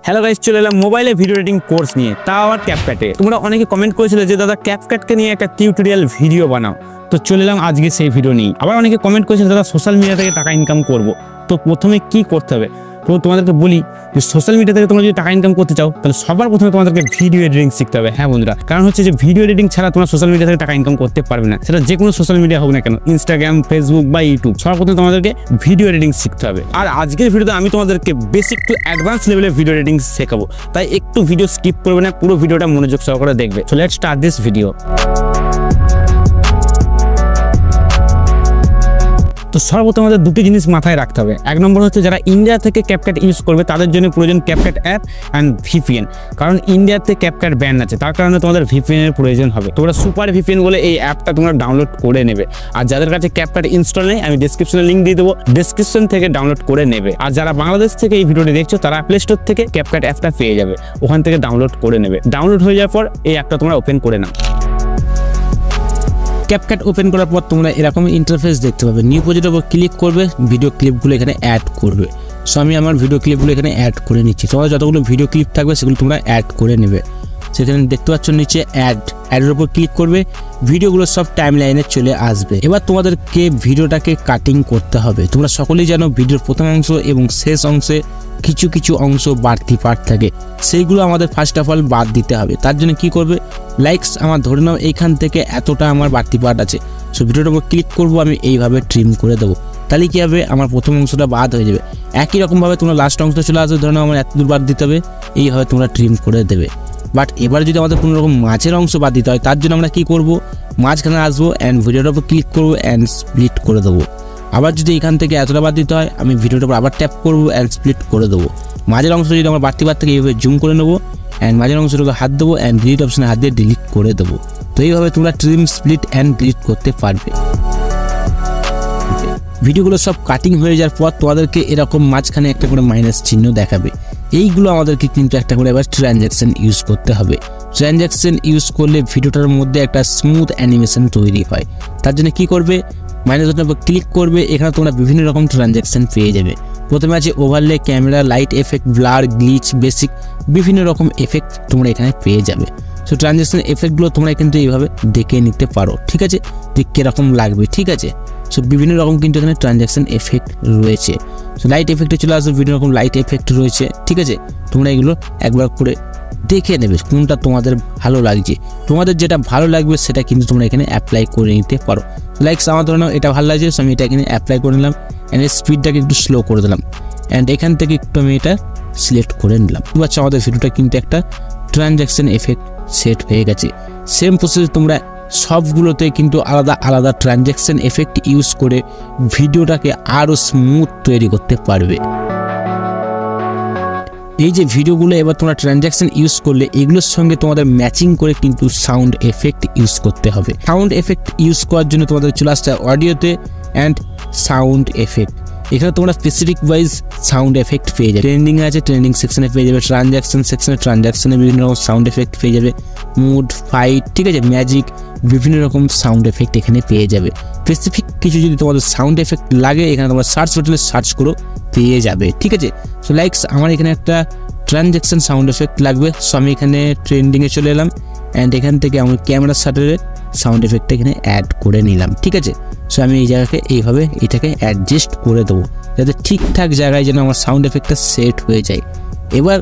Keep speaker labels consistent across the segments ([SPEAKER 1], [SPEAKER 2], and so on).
[SPEAKER 1] Hello guys, চলে এলাম মোবাইলে ভিডিও এডিটিং কোর্স নিয়ে, তাও আবার ক্যাপকাটে। তোমরা অনেকে কমেন্ট করেছিলে যে দাদা ক্যাপকাটকে নিয়ে একটা টিউটোরিয়াল ভিডিও বানাও, তো চলে এলাম আজকে সেই ভিডিও নিয়ে। আবার অনেকে কমেন্ট করেছিল দাদা সোশ্যাল মিডিয়া থেকে টাকা ইনকাম করব, তো প্রথমে কি করতে হবে? তো তোমাদেরকে বলি যে সোশ্যাল মিডিয়া থেকে তোমরা যদি টাকা ইনকাম করতে চাও তাহলে সবার প্রথমে তোমাদেরকে ভিডিও এডিটিং শিখতে হবে। হ্যাঁ বন্ধুরা, কারণ হচ্ছে যে ভিডিও এডিটিং ছাড়া তোমরা সোশ্যাল মিডিয়া থেকে টাকা ইনকাম করতে পারবে না। সেটা যে কোনো সোশ্যাল মিডিয়া হোক না কেন, ইনস্টাগ্রাম, ফেসবুক বা ইউটিউব, সবার প্রথমে তোমাদেরকে ভিডিও এডিটিং শিখতে হবে। আর আজকের ভিডিওতে আমি তোমাদেরকে বেসিক টু অ্যাডভান্স লেভেলের ভিডিও এডিটিং শেখাবো, তাই একটু ভিডিও স্কিপ করবে না, পুরো ভিডিওটা মনোযোগ সহকারে দেখবে। So let's start this video. তো সর্বপ্রথম আমাদের দুটি জিনিস মাথায় রাখতে হবে। এক নম্বর হচ্ছে যারা ইন্ডিয়া থেকে ক্যাপকাট ইউজ করবে তাদের জন্য প্রয়োজন ক্যাপকাট অ্যাপ অ্যান্ড ভিপিএন, কারণ ইন্ডিয়াতে ক্যাপকাট ব্যান আছে, তার কারণে তোমাদের ভিপিএন এর প্রয়োজন হবে। তোমরা সুপার ভিপিএন বলে এই অ্যাপটা তোমরা ডাউনলোড করে নেবে। আর যাদের কাছে ক্যাপকাট ইনস্টল নেই, আমি ডেসক্রিপশনে লিঙ্ক দিয়ে দেবো, ডেসক্রিপশন থেকে ডাউনলোড করে নেবে। আর যারা বাংলাদেশ থেকে এই ভিডিওটি দেখছো তারা প্লে স্টোর থেকে ক্যাপকাট অ্যাপটা পেয়ে যাবে, ওখান থেকে ডাউনলোড করে নেবে। ডাউনলোড হয়ে যাওয়ার পর এই অ্যাপটা তোমরা ওপেন করে নাও।
[SPEAKER 2] ক্যাপকাট ওপেন করার পর তোমরা এরকম ইন্টারফেস দেখতে পাবে। নিউ প্রজেক্টের উপর ক্লিক করবে, ভিডিও ক্লিপগুলো এখানে অ্যাড করবে। সো আমি আমার ভিডিও ক্লিপগুলো এখানে অ্যাড করে নিচ্ছি। তোমার যতগুলো ভিডিও ক্লিপ থাকবে সেগুলো তোমরা অ্যাড করে নেবে। সেখানে দেখতে পাচ্ছ নিচে অ্যাডের উপর ক্লিক করবে, ভিডিওগুলো সব টাইম লাইনে চলে আসবে। এবার তোমাদেরকে ভিডিওটাকে কাটিং করতে হবে। তোমরা সকলেই জানো ভিডিওর প্রথম অংশ এবং শেষ অংশে কিছু কিছু অংশ বাড়তি পার্ট থাকে, সেইগুলো আমাদের ফার্স্ট অফ অল বাদ দিতে হবে। তার জন্য কি করবে, লাইকস আমার ধরে নাও এইখান থেকে এতটা আমার বাড়তি পার্ট আছে, সো ভিডিওটার উপর ক্লিক করবো, আমি এইভাবে ট্রিম করে দেবো। তাহলে কী হবে, আমার প্রথম অংশটা বাদ হয়ে যাবে। একই রকমভাবে তোমরা লাস্ট অংশটা চলে আসবে, ধরে নাও আমার এত দূর বাদ দিতে হবে, এইভাবে তোমরা ট্রিম করে দেবে। বাট এবার যদি আমাদের কোনো রকম মাঝের অংশ বাদ দিতে হয়, তার জন্য আমরা কী করবো, মাঝখানে আসবো অ্যান্ড ভিডিওটার উপর ক্লিক করবো অ্যান্ড স্প্লিট করে দেবো। আবার যদি এখান থেকে এতটা বাদ দিতে হয়, আমি ভিডিওটার উপর আবার ট্যাপ করবো অ্যান্ড স্প্লিট করে দেবো। মাঝের অংশ যদি আমার বাড়তি থেকে এইভাবে জুম করে নেবো অ্যান্ড মাঝের অংশটাকে হাত দেবো অ্যান্ড ডিলিট অপশানে হাত দিয়ে ডিলিট করে দেবো। তো এইভাবে তোমরা ট্রিম, স্প্লিট অ্যান্ড ডিলিট করতে পারবে। ভিডিওগুলো সব কাটিং হয়ে যাওয়ার পর তোমাদেরকে এরকম মাঝখানে একটা করে মাইনাস চিহ্ন দেখাবে। এইগুলো আমাদেরকে কিন্তু একটা করে এবার ট্রানজ্যাকশন ইউজ করতে হবে। ট্রানজ্যাকশন ইউজ করলে ভিডিওটার মধ্যে একটা স্মুথ অ্যানিমেশন তৈরি হয়। তার জন্য কি করবে, মাইনাস বাটনের উপর ক্লিক করবে, এখানে তোমরা বিভিন্ন রকম ট্রানজ্যাকশন পেয়ে যাবে। প্রথমে আছে overlay, camera, light effect, blur, glitch, basic, বিভিন্ন রকম এফেক্ট তোমরা এখানে পেয়ে যাবে। সো ট্রানজ্যাকশন এফেক্টগুলো তোমরা কিন্তু এইভাবে দেখে নিতে পারো, ঠিক আছে, যে কীরকম লাগবে, ঠিক আছে। সো বিভিন্ন রকম কিন্তু এখানে ট্রানজ্যাকশন এফেক্ট রয়েছে। সো লাইট এফেক্টে চলে আসবে, বিভিন্ন রকম লাইট এফেক্ট রয়েছে, ঠিক আছে। তোমরা এগুলো একবার করে দেখে নেবে কোনটা তোমাদের ভালো লাগছে। তোমাদের যেটা ভালো লাগবে সেটা কিন্তু তোমরা এখানে অ্যাপ্লাই করে নিতে পারো। লাইকস আমার ধরে নাও এটা ভালো লাগছে, সো আমি এটা এখানে অ্যাপ্লাই করে নিলাম অ্যান্ড স্পিডটাকে একটু স্লো করে দিলাম অ্যান্ড এখান থেকে একটু আমি এটা সিলেক্ট করে নিলাম। বাচ্চা আমাদের ভিডিওটা কিন্তু একটা ট্রানজ্যাকশন এফেক্ট সেট হয়ে গেছে। সেম প্রসেস তোমরা সবগুলোতে কিন্তু আলাদা আলাদা ট্রানজ্যাকশন এফেক্ট ইউজ করে ভিডিওটাকে আরও স্মুথ তৈরি করতে পারবে। এই যে ভিডিওগুলো এবার তোমরা ট্রানজ্যাকশন ইউজ করলে এগুলোর সঙ্গে তোমাদের ম্যাচিং করে কিন্তু সাউন্ড এফেক্ট ইউজ করতে হবে। সাউন্ড এফেক্ট ইউজ করার জন্য তোমাদের চলে আসতে হবে অডিওতে অ্যান্ড সাউন্ড এফেক্ট। এখানে তোমরা স্পেসিফিক ওয়াইজ সাউন্ড এফেক্ট পেয়ে যাবে। ট্রেন্ডিং আছে, ট্রেন্ডিং সেকশনে পেয়ে যাবে। ট্রানজ্যাকশন সেকশনে ট্রানজ্যাকশনে বিভিন্ন রকম সাউন্ড এফেক্ট পেয়ে যাবে। মুড, ফাইট, ঠিক আছে, ম্যাজিক, বিভিন্ন রকম সাউন্ড এফেক্ট এখানে পেয়ে যাবে। স্পেসিফিক কিছু যদি তোমাদের সাউন্ড এফেক্ট লাগে, এখানে তোমরা সার্চ বাটনে সার্চ করো, পেয়ে যাবে, ঠিক আছে। সো লাইকস আমার এখানে একটা ট্রানজ্যাকশন সাউন্ড এফেক্ট লাগবে, সো আমি এখানে ট্রেন্ডিংয়ে চলে এলাম অ্যান্ড এখান থেকে আমি ক্যামেরার শাটারের সাউন্ড এফেক্টটা এখানে অ্যাড করে নিলাম, ঠিক আছে। সো আমি এই জায়গাকে এইভাবে এটাকে অ্যাডজাস্ট করে দেবো যাতে ঠিকঠাক জায়গায় যেন আমার সাউন্ড এফেক্টটা সেট হয়ে যায়। এবার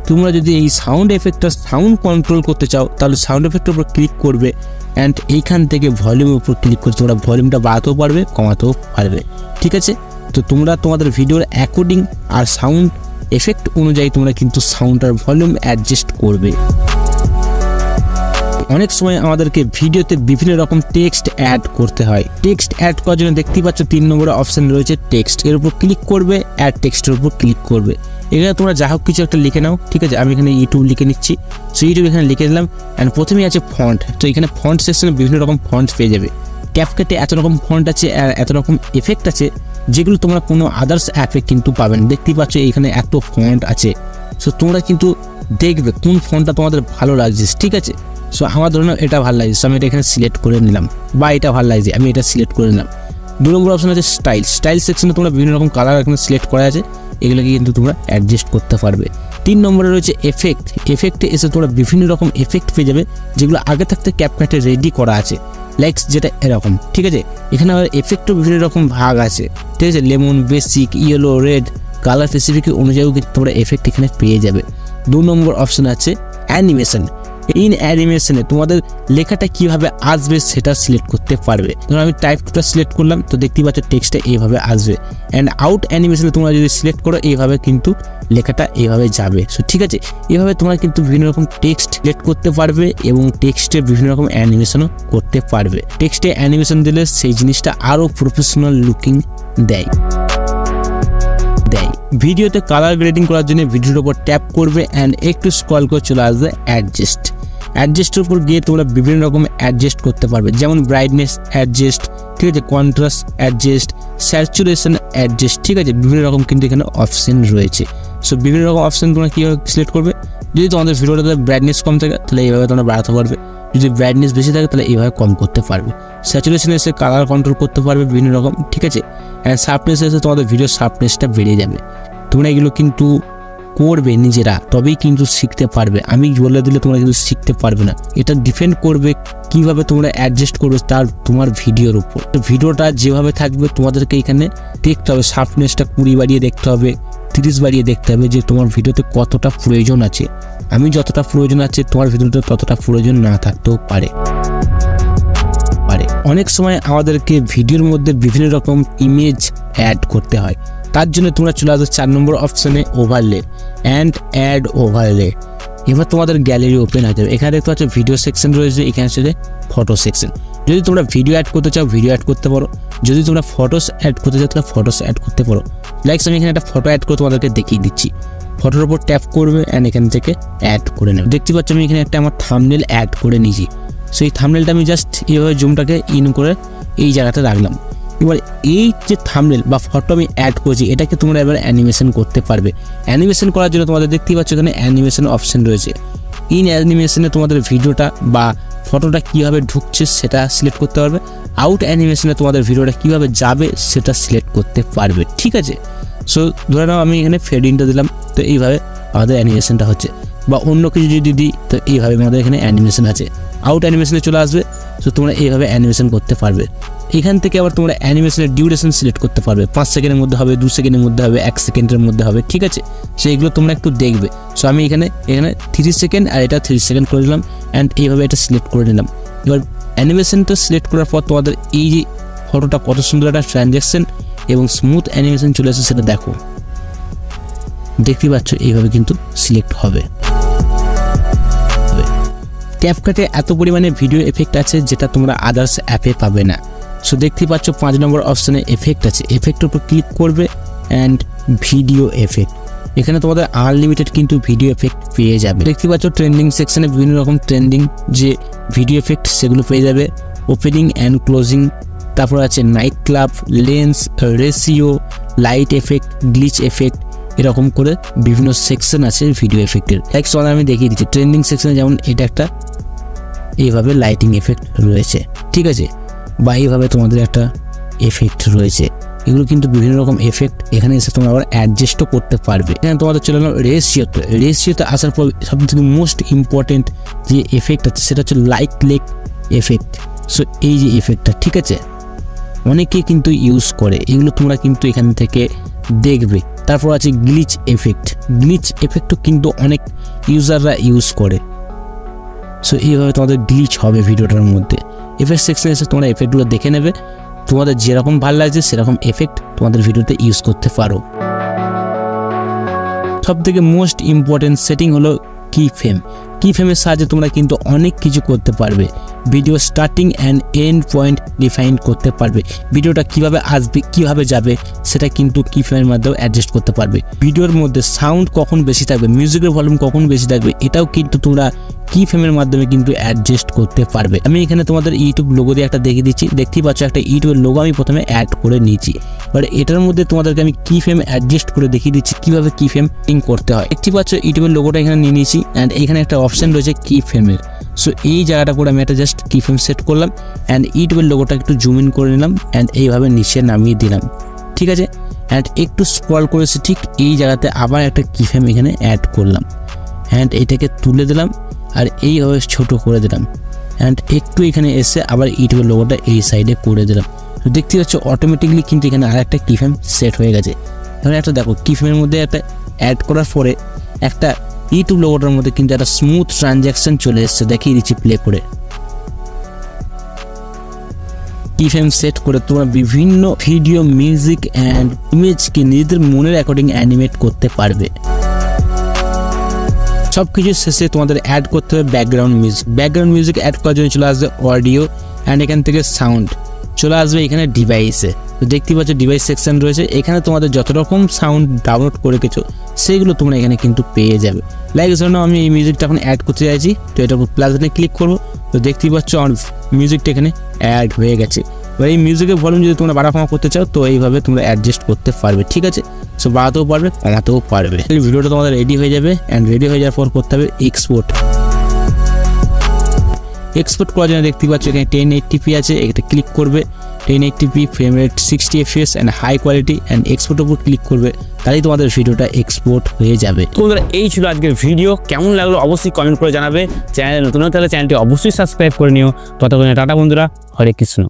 [SPEAKER 2] তোমরা যদি এই সাউন্ড এফেক্টটা সাউন্ড কন্ট্রোল করতে চাও তাহলে সাউন্ড এফেক্টের উপর ক্লিক করবে অ্যান্ড এইখান থেকে ভলিউমের উপর ক্লিক করে তোমরা ভলিউমটা বাড়াতেও পারবে, কমাতেও পারবে, ঠিক আছে। তো তোমরা তোমাদের ভিডিওর অ্যাকর্ডিং আর সাউন্ড এফেক্ট অনুযায়ী তোমরা কিন্তু সাউন্ডটার ভলিউম অ্যাডজাস্ট করবে। অনেক সময় আমাদেরকে ভিডিওতে বিভিন্ন রকম টেক্সট অ্যাড করতে হয়। টেক্সট অ্যাড করার জন্য দেখতেই পাচ্ছ 3 নম্বরে অপশান রয়েছে টেক্সট, এর উপর ক্লিক করবে, অ্যাড টেক্সটের উপর ক্লিক করবে। এখানে তোমরা যা হোক কিছু একটা লিখে নাও, ঠিক আছে। আমি এখানে ইউটিউব লিখে নিচ্ছি, সো ইউটিউব এখানে লিখে দিলাম অ্যান্ড প্রথমেই আছে ফন্ট। তো এখানে ফন্ট সেকশনে বিভিন্ন রকম ফন্ট পেয়ে যাবে। ক্যাপকাটে এত রকম ফন্ট আছে আর এত রকম এফেক্ট আছে যেগুলো তোমরা কোনো আদার্স অ্যাপে কিন্তু পাবেন। দেখতেই পাচ্ছ এখানে এত ফন্ট আছে, সো তোমরা কিন্তু দেখবে কোন ফন্টটা তোমাদের ভালো লাগছে, ঠিক আছে। সো আমার ধরুন এটা ভালো লাগছে, আমি এটা এখানে সিলেক্ট করে নিলাম, বা এটা ভালো লাগছে আমি এটা সিলেক্ট করে নিলাম। 2 নম্বর অপশন আছে স্টাইল। স্টাইল সেকশনে তোমরা বিভিন্ন রকম কালার এখানে সিলেক্ট করা আছে, এগুলোকে কিন্তু তোমরা অ্যাডজাস্ট করতে পারবে। 3 নম্বরে রয়েছে এফেক্ট। এফেক্টে এসে তোমরা বিভিন্ন রকম এফেক্ট পেয়ে যাবে যেগুলো আগে থাকতে ক্যাপকাটে রেডি করা আছে, লাইকস যেটা এরকম, ঠিক আছে। এখানে আবার এফেক্টও বিভিন্ন রকম ভাগ আছে, ঠিক আছে। Lemon, basic, yellow, red, colour specific অনুযায়ীও কিন্তু তোমরা এফেক্ট এখানে পেয়ে যাবে। 2 নম্বর অপশন আছে অ্যানিমেশন। ইন অ্যানিমেশনে তোমাদের লেখাটা কিভাবে আসবে সেটা সিলেক্ট করতে পারবে। ধরো আমি টাইপটা সিলেক্ট করলাম, তো দেখতেই পাচ্ছ টেক্সটটা এইভাবে আসবে। অ্যান্ড আউট অ্যানিমেশনে তোমরা যদি সিলেক্ট করো এইভাবে কিন্তু লেখাটা এইভাবে যাবে। সো ঠিক আছে, এইভাবে তোমরা কিন্তু বিভিন্ন রকম টেক্সট সিলেক্ট করতে পারবে এবং টেক্সটে বিভিন্ন রকম অ্যানিমেশনও করতে পারবে। টেক্সটে অ্যানিমেশন দিলে সেই জিনিসটা আরও প্রফেশনাল লুকিং দেয়। ভিডিওতে কালার গ্রেডিং করার জন্য ভিডিওর উপর ট্যাপ করবে অ্যান্ড একটু স্ক্রল করে চলে আসবে অ্যাডজাস্ট। অ্যাডজাস্টের উপর গিয়ে তোমরা বিভিন্ন রকম অ্যাডজাস্ট করতে পারবে, যেমন ব্রাইটনেস অ্যাডজাস্ট, ঠিক আছে, কন্ট্রাস্ট অ্যাডজাস্ট, স্যাচুরেশন অ্যাডজাস্ট, ঠিক আছে। বিভিন্ন রকম কিন্তু এখানে অপশন রয়েছে। সো বিভিন্ন রকম অপশন তোমরা কীভাবে সিলেক্ট করবে, যদি তোমাদের ভিডিওটাতে ব্রাইটনেস কম থাকে তাহলে এইভাবে তোমরা বাড়াতে পারবে, যদি ব্রাইটনেস বেশি থাকে তাহলে এইভাবে কম করতে পারবে। স্যাচুরেশনে এসে কালার কন্ট্রোল করতে পারবে বিভিন্ন রকম, ঠিক আছে। অ্যান্ড শার্পনেস এসে তোমাদের ভিডিও শার্পনেসটা বেড়ে যাবে। তোমরা এগুলো কিন্তু করবে নিজেরা, তবেই কিন্তু শিখতে পারবে। আমি বলে দিলে তোমরা কিন্তু শিখতে পারবে না। এটা ডিপেন্ড করবে কিভাবে তোমরা অ্যাডজাস্ট করবে তার তোমার ভিডিওর উপর। ভিডিওটা যেভাবে থাকবে তোমাদেরকে এখানে দেখতে হবে, শার্পনেসটা 20 বাড়িয়ে দেখতে হবে, 30 বাড়িয়ে দেখতে হবে যে তোমার ভিডিওতে কতটা প্রয়োজন আছে। আমি যতটা প্রয়োজন আছে তোমার ভিডিওতে ততটা প্রয়োজন না থাকতেও পারে। অনেক সময় আমাদেরকে ভিডিওর মধ্যে বিভিন্ন রকম ইমেজ অ্যাড করতে হয়, তার জন্য তোমরা চলে আসবে 4 নম্বর অপশানে ওভারলে অ্যান্ড অ্যাড ওভারলে। এবার তোমাদের গ্যালারি ওপেন হয়ে যাবে। এখানে দেখতে পাচ্ছ ভিডিও সেকশন রয়েছে, এখানে আছে ফটো সেকশন। যদি তোমরা ভিডিও অ্যাড করতে চাও ভিডিও অ্যাড করতে পারো, যদি তোমরা ফটোস অ্যাড করতে চাও তাহলে ফটোস অ্যাড করতে পারো। লাইক আমি এখানে একটা ফটো অ্যাড করে তোমাদেরকে দেখিয়ে দিচ্ছি। ফটোর উপর ট্যাপ করবে অ্যান্ড এখান থেকে অ্যাড করে নেবে। দেখতে পাচ্ছ আমি এখানে একটা আমার থাম্বনেল অ্যাড করে নিয়েছি। সেই থাম্বনেলটা আমি জাস্ট এইভাবে জুমটাকে ইন করে এই জায়গাতে রাখলাম। এবার এই যে থাম্বনেল বা ফটো আমি অ্যাড করেছি এটাকে তোমরা এবার অ্যানিমেশন করতে পারবে। অ্যানিমেশন করার জন্য তোমাদের দেখতেই পাচ্ছ এখানে অ্যানিমেশন অপশন রয়েছে। ইন অ্যানিমেশনে তোমাদের ভিডিওটা বা ফটোটা কীভাবে ঢুকছে সেটা সিলেক্ট করতে পারবে। আউট অ্যানিমেশনে তোমাদের ভিডিওটা কীভাবে যাবে সেটা সিলেক্ট করতে পারবে, ঠিক আছে। সো ধরে নাও আমি এখানে ফেডিংটা দিলাম, তো এইভাবে আমাদের অ্যানিমেশনটা হচ্ছে, বা অন্য কিছু যদি দিই তো এইভাবে আমাদের এখানে অ্যানিমেশন আছে। আউট অ্যানিমেশনে চলে আসবে, সো তোমরা এইভাবে অ্যানিমেশন করতে পারবে। এখান থেকে আবার তোমরা অ্যানিমেশনের ডিউরেশন সিলেক্ট করতে পারবে, 5 সেকেন্ডের মধ্যে হবে, 2 সেকেন্ডের মধ্যে হবে, 1 সেকেন্ডের মধ্যে হবে, ঠিক আছে। সো এইগুলো তোমরা একটু দেখবে। সো আমি এখানে 30 সেকেন্ড আর এটা 30 সেকেন্ড করে দিলাম অ্যান্ড এইভাবে এটা সিলেক্ট করে নিলাম। এবার অ্যানিমেশনটা সিলেক্ট করার পর তোমাদের এই যে ফটোটা কত সুন্দর একটা ট্রানজ্যাকশন এবং স্মুথ অ্যানিমেশন চলে আসে সেটা দেখো, দেখতে পাচ্ছ এইভাবে কিন্তু সিলেক্ট হবে। ক্যাপকাটে এত পরিমাণে ভিডিও এফেক্ট আছে যেটা তোমরা আদার্স অ্যাপে পাবে না। সো দেখতে পাচ্ছ 5 নম্বর অপশানে এফেক্ট আছে। এফেক্টের উপর ক্লিক করবে অ্যান্ড ভিডিও এফেক্ট। এখানে তোমাদের আনলিমিটেড কিন্তু ভিডিও এফেক্ট পেয়ে যাবে। দেখতে পাচ্ছ ট্রেন্ডিং সেকশনে বিভিন্ন রকম ট্রেন্ডিং যে ভিডিও এফেক্ট সেগুলো পেয়ে যাবে। ওপেনিং অ্যান্ড ক্লোজিং, তারপর আছে night club, lens, ratio, light effect, glitch effect, এরকম করে বিভিন্ন সেকশন আছে ভিডিও এফেক্টের। আমি দেখিয়ে দিচ্ছি ট্রেন্ডিং সেকশনে যেমন এটা একটা এইভাবে লাইটিং এফেক্ট রয়েছে, ঠিক আছে, বা এইভাবে তোমাদের একটা এফেক্ট রয়েছে। এগুলো কিন্তু বিভিন্ন রকম এফেক্ট এখানে এসে তোমরা আবার অ্যাডজাস্টও করতে পারবে। এখানে তোমাদের চলে গেল রেশিওতে। রেশিওতে আসার পর সবথেকে মোস্ট ইম্পর্টেন্ট যে এফেক্ট আছে সেটা হচ্ছে লাইট লেক এফেক্ট। সো এই যে এফেক্টটা, ঠিক আছে, অনেকেই কিন্তু ইউজ করে, এগুলো তোমরা কিন্তু এখান থেকে দেখবে। তারপর আছে গ্লিচ এফেক্ট। গ্লিচ এফেক্টও কিন্তু অনেক ইউজাররা ইউজ করে। সো এইভাবে তোমাদের গ্লিচ হবে ভিডিওটার মধ্যে। এফেক্ট সেকশনে এসে তোমরা এফেক্টগুলো দেখে নেবে, তোমাদের যেরকম ভালো লাগছে সেরকম এফেক্ট তোমাদের ভিডিওতে ইউজ করতে পারো। সবথেকে মোস্ট ইম্পর্টেন্ট সেটিং হলো কি ফ্রেম। কি ফ্রেমের সাহায্যে তোমরা কিন্তু অনেক কিছু করতে পারবে। Video starting and end point define করতে পারবে। ভিডিওটা কিভাবে আসবে কিভাবে যাবে সেটা কিন্তু কি ফ্রেমের মাধ্যমে অ্যাডজাস্ট করতে পারবে। ভিডিওর মধ্যে সাউন্ড কখন বেশি থাকবে, মিউজিকের ভলিউম কখন বেশি থাকবে, এটাও কিন্তু তোমরা কি ফ্রেমের মাধ্যমে কিন্তু অ্যাডজাস্ট করতে পারবে। আমি এখানে তোমাদের ইউটিউব লোগো দিয়ে একটা দেখিয়ে দিচ্ছি। দেখতেই পাচ্ছ একটা ইউটিউবের লোগো আমি প্রথমে অ্যাড করে নিয়েছি। এবার এটার মধ্যে তোমাদেরকে আমি কি ফ্রেম অ্যাডজাস্ট করে দেখিয়ে দিচ্ছি কিভাবে কি ফ্রেম করতে হয়। দেখতে পাচ্ছ ইউটিউবের লোগোটা এখানে নিয়ে নিয়েছি অ্যান্ড এখানে একটা অপশন রয়েছে কি ফ্রেমের। সো এই জায়গাটা করে আমি একটা জাস্ট কি ফ্রেম সেট করলাম অ্যান্ড ইউটিউবের লোগোটা একটু জুম ইন করে নিলাম অ্যান্ড এইভাবে নিচে নামিয়ে দিলাম। ঠিক আছে। অ্যান্ড একটু স্ক্রল করেছি ঠিক এই জায়গাতে আবার একটা কিফ্রেম এখানে অ্যাড করলাম, অ্যান্ড এটাকে তুলে দিলাম আর এইভাবে ছোট করে দিলাম, অ্যান্ড একটু এখানে এসে আবার ইউটিউবের লোগোটা এই সাইডে করে দিলাম। তো দেখতে পাচ্ছ অটোমেটিকলি কিন্তু এখানে আর একটা কিফ্রেম সেট হয়ে গেছে। এবার একটা দেখো কিফ্রেমের মধ্যে একটা অ্যাড করার পরে একটা ইউটিউব লোগোটার মধ্যে কিন্তু একটা স্মুথ ট্রানজ্যাকশন চলে এসছে। দেখিয়ে দিচ্ছি প্লে করে। কিফ্রেম সেট করে তোমরা বিভিন্ন ভিডিও, মিউজিক অ্যান্ড ইমেজকে নিজেদের মনের অ্যাকর্ডিং অ্যানিমেট করতে পারবে। সব কিছু শেষে তোমাদের অ্যাড করতে হবে background music. Background music add করার জন্য চলে আসবে অডিও, অ্যান্ড এখান থেকে সাউন্ড চলে আসবে এখানে ডিভাইসে। তো দেখতে পাচ্ছ ডিভাইস সেকশন রয়েছে, এখানে তোমাদের যত রকম সাউন্ড ডাউনলোড করে রেখেছো সেগুলো তোমরা এখানে কিন্তু পেয়ে যাবে। লাইক জন্য আমি এই মিউজিকটা এখন অ্যাড করতে চাইছি, তো এটার উপর প্লাস বাটনে ক্লিক করবো। তো দেখতেই পাচ্ছ আমার মিউজিকটা এখানে অ্যাড হয়ে গেছে। এবার এই মিউজিকের ভলিউম যদি তোমরা বাড়া কমা করতে চাও তো এইভাবে তোমরা অ্যাডজাস্ট করতে পারবে, ঠিক আছে। সো বাড়াতেও পারবে, কমাতেও পারবে। এই ভিডিওটা তোমাদের রেডি হয়ে যাবে, অ্যান্ড রেডি হয়ে যাওয়ার পর করতে হবে এক্সপোর্ট। এক্সপোর্ট করার জন্য দেখতে পাচ্ছ এখানে 1080p আছে, এটা ক্লিক করবে। 1080p, frame rate 60 fps and high quality, and এক্সপোর্টের উপর ক্লিক করবে, তাহলেই তোমাদের ভিডিওটা এক্সপোর্ট হয়ে যাবে।
[SPEAKER 1] তো বন্ধুরা এই ছিল আজকের ভিডিও, কেমন লাগলো অবশ্যই কমেন্ট করে জানাবে। চ্যানেল নতুন হলে চ্যানেলটি অবশ্যই সাবস্ক্রাইব করে নিও। ততক্ষণে টাটা বন্ধুরা, হরে কৃষ্ণ।